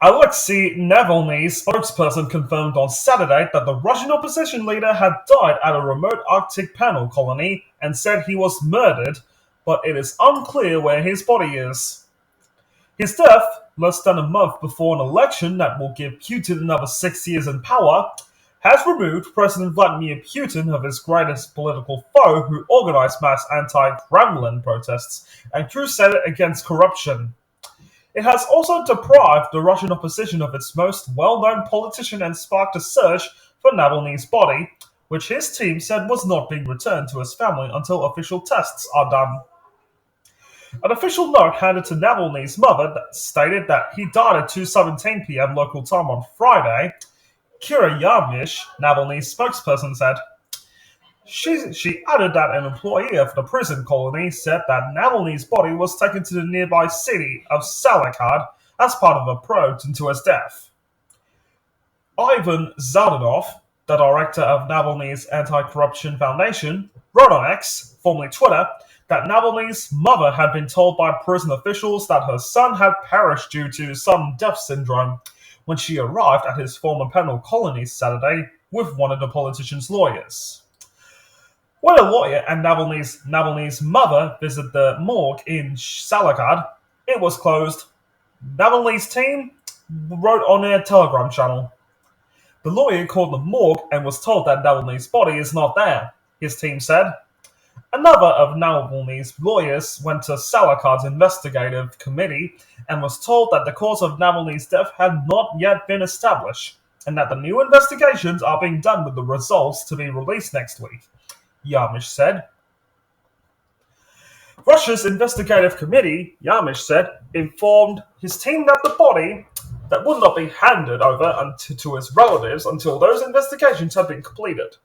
Alexei Navalny's spokesperson confirmed on Saturday that the Russian opposition leader had died at a remote Arctic penal colony and said he was murdered, but it is unclear where his body is. His death, less than a month before an election that will give Putin another 6 years in power, has removed President Vladimir Putin of his greatest political foe who organized mass anti-Kremlin protests and crusaded against corruption. It has also deprived the Russian opposition of its most well-known politician and sparked a search for Navalny's body, which his team said was not being returned to his family until official tests are done. An official note handed to Navalny's mother that stated that he died at 2:17 p.m. local time on Friday. Kira Yarmysh, Navalny's spokesperson, said. She added that an employee of the prison colony said that Navalny's body was taken to the nearby city of Salakad as part of a probe into his death. Ivan Zaldanov, the director of Navalny's anti-corruption foundation, wrote on X, formerly Twitter, that Navalny's mother had been told by prison officials that her son had perished due to sudden death syndrome when she arrived at his former penal colony Saturday with one of the politician's lawyers. When a lawyer and Navalny's mother visited the morgue in Salakad, it was closed. Navalny's team wrote on their Telegram channel. The lawyer called the morgue and was told that Navalny's body is not there, his team said. Another of Navalny's lawyers went to Salakad's investigative committee and was told that the cause of Navalny's death had not yet been established, and that the new investigations are being done with the results to be released next week. Yarmysh said. Russia's investigative committee, Yarmysh said, informed his team that the body that would not be handed over to his relatives until those investigations have been completed.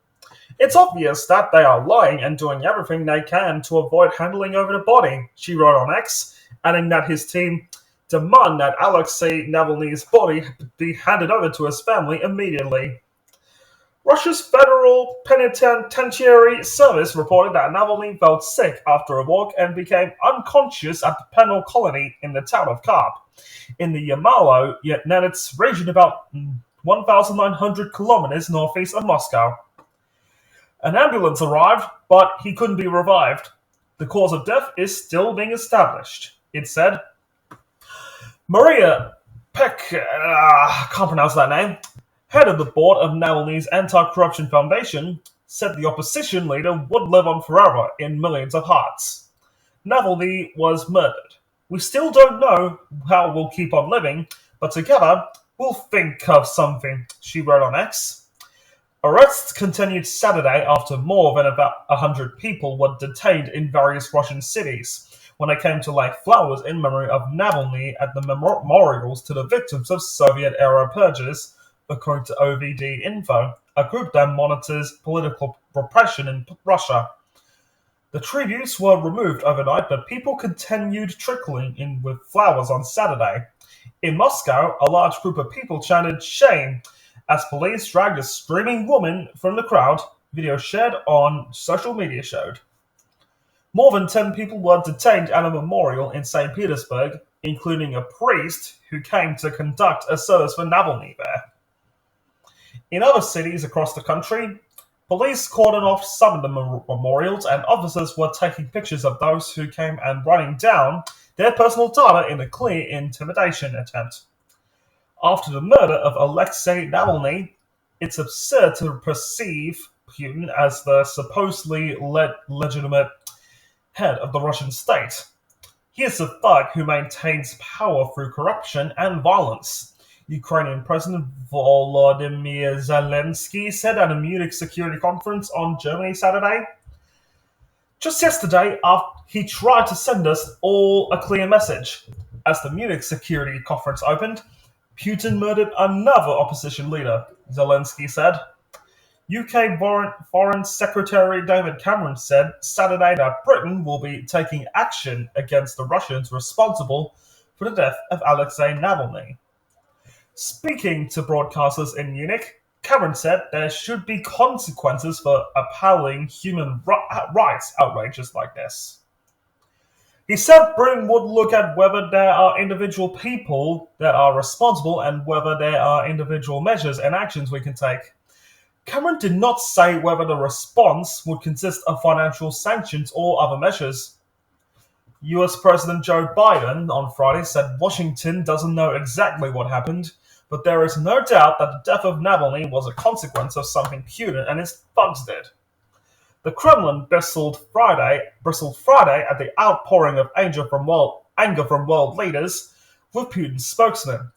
It's obvious that they are lying and doing everything they can to avoid handing over the body, she wrote on X, adding that his team demand that Alexei Navalny's body be handed over to his family immediately. Russia's Federal Penitentiary Service reported that Navalny felt sick after a walk and became unconscious at the penal colony in the town of Karp, in the Yamalo-Nenets region about 1,900 kilometers northeast of Moscow. An ambulance arrived, but he couldn't be revived. The cause of death is still being established, it said. Maria Peck, can't pronounce that name, head of the board of Navalny's anti-corruption foundation, said the opposition leader would live on forever in millions of hearts. Navalny was murdered. We still don't know how we'll keep on living, but together we'll think of something, she wrote on X. Arrests continued Saturday after more than about 100 people were detained in various Russian cities when they came to lay flowers in memory of Navalny at the memorials to the victims of Soviet-era purges, according to OVD Info, a group that monitors political repression in Russia. The tributes were removed overnight, but people continued trickling in with flowers on Saturday. In Moscow, a large group of people chanted "Shame" as police dragged a screaming woman from the crowd, video shared on social media showed. More than 10 people were detained at a memorial in St. Petersburg, including a priest who came to conduct a service for Navalny there. In other cities across the country, police cordoned off some of the memorials and officers were taking pictures of those who came and writing down their personal data in a clear intimidation attempt. After the murder of Alexei Navalny, it's absurd to perceive Putin as the supposedly legitimate head of the Russian state. He is a thug who maintains power through corruption and violence, Ukrainian President Volodymyr Zelensky said at a Munich security conference on Germany Saturday. Just yesterday, he tried to send us all a clear message. As the Munich security conference opened, Putin murdered another opposition leader, Zelensky said. UK Foreign Secretary David Cameron said Saturday that Britain will be taking action against the Russians responsible for the death of Alexei Navalny. Speaking to broadcasters in Munich, Cameron said there should be consequences for appalling human rights outrages like this. He said Britain would look at whether there are individual people that are responsible and whether there are individual measures and actions we can take. Cameron did not say whether the response would consist of financial sanctions or other measures. US President Joe Biden on Friday said Washington doesn't know exactly what happened, but there is no doubt that the death of Navalny was a consequence of something Putin and his thugs did. The Kremlin bristled Friday at the outpouring of anger from world leaders, with Putin's spokesman,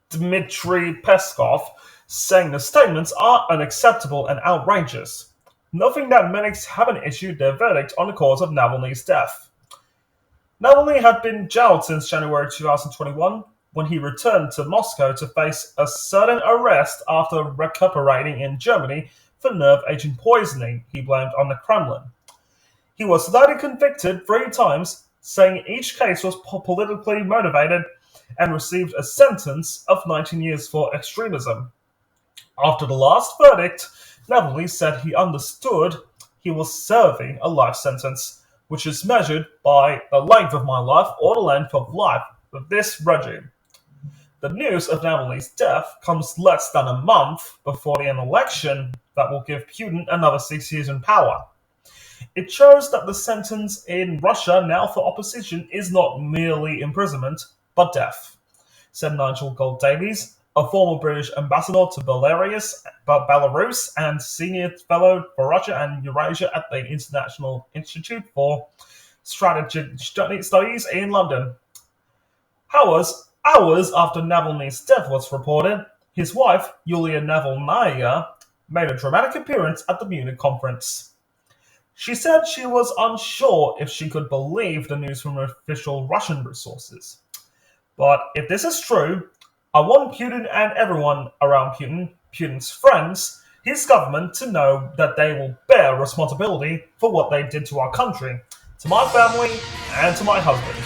Dmitry Peskov, saying the statements are unacceptable and outrageous, noting that medics haven't issued their verdict on the cause of Navalny's death. Navalny had been jailed since January 2021, when he returned to Moscow to face a sudden arrest after recuperating in Germany for nerve agent poisoning he blamed on the Kremlin. He was later convicted 3 times, saying each case was politically motivated, and received a sentence of 19 years for extremism. After the last verdict, Navalny said he understood he was serving a life sentence, which is measured by the length of my life or the length of life of this regime. The news of Navalny's death comes less than a month before the election that will give Putin another 6 years in power. It shows that the sentence in Russia now for opposition is not merely imprisonment, but death, said Nigel Gold-Davies, a former British ambassador to Belarus and senior fellow for Russia and Eurasia at the International Institute for Strategic Studies in London. Hours after Navalny's death was reported, his wife, Yulia Navalnaya, made a dramatic appearance at the Munich conference. She said she was unsure if she could believe the news from official Russian resources. But if this is true, I want Putin and everyone around Putin's friends, his government, to know that they will bear responsibility for what they did to our country, to my family, and to my husband.